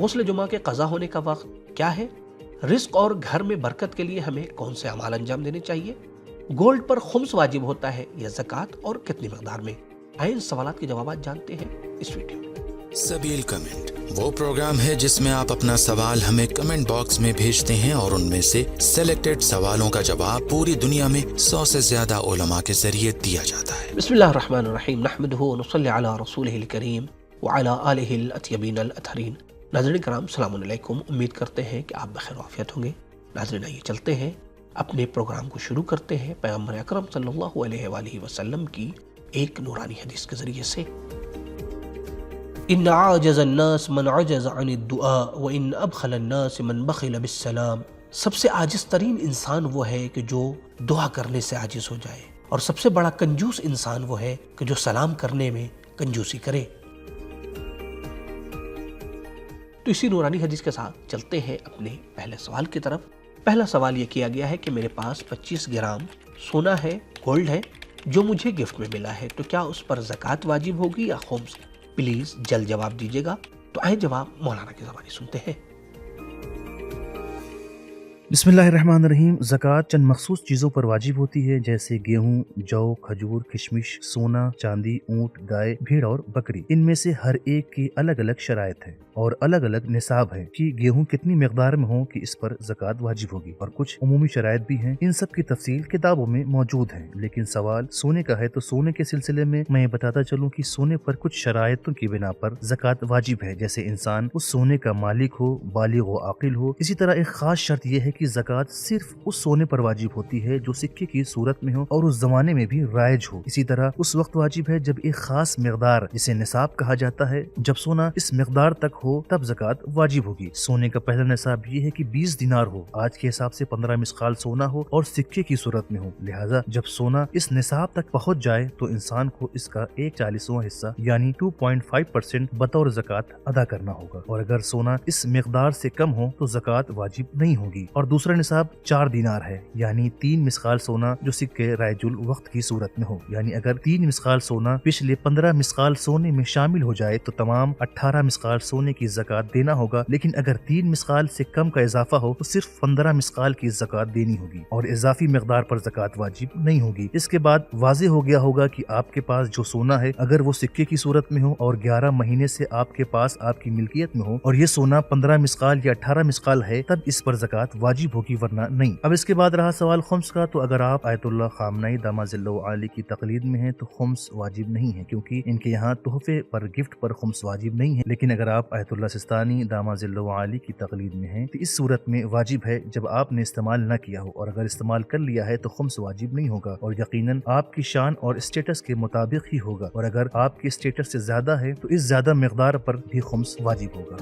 غسل جمعہ کے قضا ہونے کا وقت کیا ہے؟ رزق اور گھر میں برکت کے لیے ہمیں کون سے اعمال انجام دینے چاہیے؟ گولڈ پر خمس واجب ہوتا ہے یا زکوٰۃ اور کتنی مقدار میں؟ آئیں ان سوالات کے جوابات جانتے ہیں اس ویڈیو میں۔ سبیل کمنٹ وہ پروگرام ہے جس میں آپ اپنا سوال ہمیں کمنٹ باکس میں بھیجتے ہیں اور ان میں سے سلیکٹڈ سوالوں کا جواب پوری دنیا میں 100 سے زیادہ علماء کے ذریعے دیا جاتا ہے۔ بسم اللہ الرحمن الرحیم، نحمدہ ونصلی علی رسولہ الکریم وعلی آلہ الاطیبین الاطہرین۔ ناظرین کرام السلام علیکم، امید کرتے ہیں کہ آپ بخیر و عافیت ہوں گے۔ ناظرین آئیے چلتے ہیں اپنے پروگرام کو شروع کرتے ہیں پیغمبر اکرم صلی اللہ علیہ وآلہ وسلم کی ایک نورانی حدیث کے ذریعے سے۔ ان عاجز الناس من عجز عن الدعاء وان ابخل الناس من بخل بالسلام۔ سب سے عاجز ترین انسان وہ ہے کہ جو دعا کرنے سے عاجز ہو جائے، اور سب سے بڑا کنجوس انسان وہ ہے کہ جو سلام کرنے میں کنجوسی کرے۔ تو اسی نورانی حدیث کے ساتھ چلتے ہیں اپنے پہلے سوال کی طرف۔ پہلا سوال یہ کیا گیا ہے کہ میرے پاس 25 گرام سونا ہے، گولڈ ہے، جو مجھے گفٹ میں ملا ہے، تو کیا اس پر زکوٰۃ واجب ہوگی یا خمس؟ پلیز جلد جواب دیجیے گا۔ تو آئے جواب مولانا کی زبانی سنتے ہیں۔ بسم اللہ الرحمن الرحیم۔ زکوٰۃ چند مخصوص چیزوں پر واجب ہوتی ہے، جیسے گیہوں، جو، کھجور، کشمش، سونا، چاندی، اونٹ، گائے، بھیڑ اور بکری۔ ان میں سے ہر ایک کی الگ الگ شرائط ہے اور الگ الگ نصاب ہے کہ گیہوں کتنی مقدار میں ہو کہ اس پر زکوٰۃ واجب ہوگی، اور کچھ عمومی شرائط بھی ہیں۔ ان سب کی تفصیل کتابوں میں موجود ہے، لیکن سوال سونے کا ہے تو سونے کے سلسلے میں میں بتاتا چلوں کہ سونے پر کچھ شرائطوں کی بنا پر زکوٰۃ واجب ہے، جیسے انسان اس سونے کا مالک ہو، بالغ و عاقل ہو۔ اسی طرح ایک خاص شرط یہ ہے کہ زکوٰۃ صرف اس سونے پر واجب ہوتی ہے جو سکے کی صورت میں ہو اور اس زمانے میں بھی رائج ہو۔ اسی طرح اس وقت واجب ہے جب ایک خاص مقدار، جسے نصاب کہا جاتا ہے، جب سونا اس مقدار تک ہو تب زکوٰۃ واجب ہوگی۔ سونے کا پہلا نصاب یہ ہے کہ 20 دینار ہو، آج کے حساب سے 15 مسقال سونا ہو اور سکے کی صورت میں ہو۔ لہٰذا جب سونا اس نصاب تک پہنچ جائے تو انسان کو اس کا 1/40واں حصہ یعنی 2.5% بطور زکوٰۃ ادا کرنا ہوگا، اور اگر سونا اس مقدار سے کم ہو تو زکوٰۃ واجب نہیں ہوگی۔ اور دوسرا نصاب 4 دینار ہے، یعنی 3 مسقال سونا جو سکے رائج الوقت کی صورت میں ہو۔ یعنی اگر 3 مسقال سونا پچھلے 15 مسقال سونے میں شامل ہو جائے تو تمام 18 مسقال سونے کی زکوٰۃ دینا ہوگا، لیکن اگر 3 مسقال سے کم کا اضافہ ہو تو صرف 15 مسقال کی زکوٰۃ دینی ہوگی، اور اضافی مقدار پر زکوٰۃ واجب نہیں ہوگی۔ اس کے بعد واضح ہو گیا ہوگا کہ آپ کے پاس جو سونا ہے اگر وہ سکے کی صورت میں ہو اور 11 مہینے سے آپ کے پاس آپ کی ملکیت میں ہو، اور یہ سونا 15 مسقال یا 18 مسقال ہے، تب اس پر زکوٰۃ واجب ہوگی، ورنہ نہیں۔ اب اس کے بعد رہا سوال خمس کا، تو اگر آپ آیت اللہ خامنئی داماد اللہ علی کی تقلید میں ہیں تو خمس واجب نہیں ہے، کیونکہ ان کے یہاں تحفے پر، گفٹ پر خمس واجب نہیں ہے۔ لیکن اگر آپ آیت اللہ سستانی داماد اللہ علی کی تقلید میں ہیں تو اس صورت میں واجب ہے جب آپ نے استعمال نہ کیا ہو، اور اگر استعمال کر لیا ہے تو خمس واجب نہیں ہوگا، اور یقیناً آپ کی شان اور اسٹیٹس کے مطابق ہی ہوگا، اور اگر آپ کی اسٹیٹس سے زیادہ ہے تو اس زیادہ مقدار پر بھی خمس واجب ہوگا۔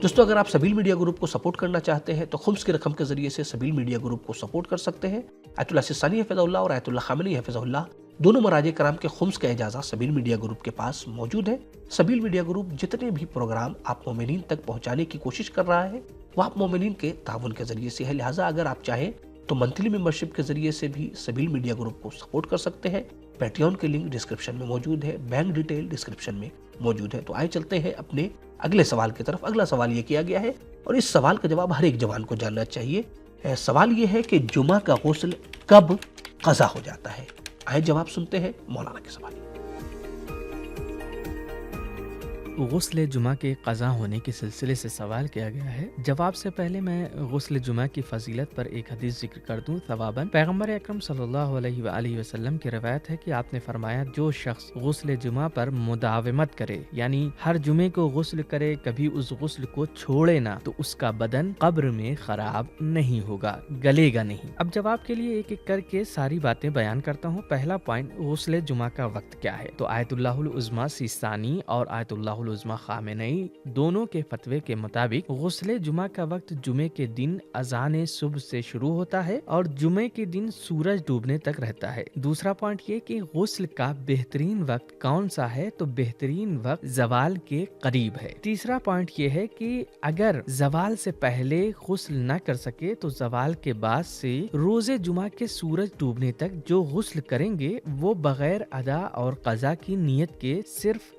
دوستو اگر آپ سبیل میڈیا گروپ کو سپورٹ کرنا چاہتے ہیں تو خمس کی رقم کے ذریعے سے سبیل میڈیا گروپ کو سپورٹ کر سکتے ہیں۔ آیت اللہ سستانی حفظہ اللہ اور آیت اللہ خامنئی حفظہ اللہ دونوں مراجع کرام کے خمس کا اجازہ سبیل میڈیا گروپ کے پاس موجود ہے۔ سبیل میڈیا گروپ جتنے بھی پروگرام آپ مومنین تک پہنچانے کی کوشش کر رہا ہے وہ آپ مومنین کے تعاون کے ذریعے سے ہے، لہٰذا اگر آپ چاہیں تو منتھلی ممبرشپ کے ذریعے سے بھی سبیل میڈیا گروپ کو سپورٹ کر سکتے ہیں۔ پیٹریون کے لنک ڈسکرپشن میں موجود ہے، بینک ڈیٹیل ڈسکرپشن میں موجود ہے۔ تو آئے چلتے ہیں اپنے اگلے سوال کی طرف۔ اگلا سوال یہ کیا گیا ہے اور اس سوال کا جواب ہر ایک جوان کو جاننا چاہیے۔ سوال یہ ہے کہ جمعہ کا غسل کب قضا ہو جاتا ہے؟ آئے جواب سنتے ہیں مولانا کے سوال۔ غسل جمعہ کے قضا ہونے کے سلسلے سے سوال کیا گیا ہے۔ جواب سے پہلے میں غسل جمعہ کی فضیلت پر ایک حدیث ذکر کر دوں۔ ثواباً پیغمبر اکرم صلی اللہ علیہ وآلہ وسلم کی روایت ہے کہ آپ نے فرمایا، جو شخص غسل جمعہ پر مداومت کرے، یعنی ہر جمعے کو غسل کرے، کبھی اس غسل کو چھوڑے نہ، تو اس کا بدن قبر میں خراب نہیں ہوگا، گلے گا نہیں۔ اب جواب کے لیے ایک ایک کر کے ساری باتیں بیان کرتا ہوں۔ پہلا پوائنٹ، غسل جمعہ کا وقت کیا ہے؟ تو آیت اللہ العظمیٰ سیستانی اور آیت اللہ العظمیٰ خامنئی دونوں کے فتوے کے مطابق غسل جمعہ کا وقت جمعے کے دن اذان صبح سے شروع ہوتا ہے اور جمعے کے دن سورج ڈوبنے تک رہتا ہے۔ دوسرا پوائنٹ یہ کہ غسل کا بہترین وقت کون سا ہے؟ تو بہترین وقت زوال کے قریب ہے۔ تیسرا پوائنٹ یہ ہے کہ اگر زوال سے پہلے غسل نہ کر سکے تو زوال کے بعد سے روز جمعہ کے سورج ڈوبنے تک جو غسل کریں گے وہ بغیر ادا اور قضا کی نیت کے صرف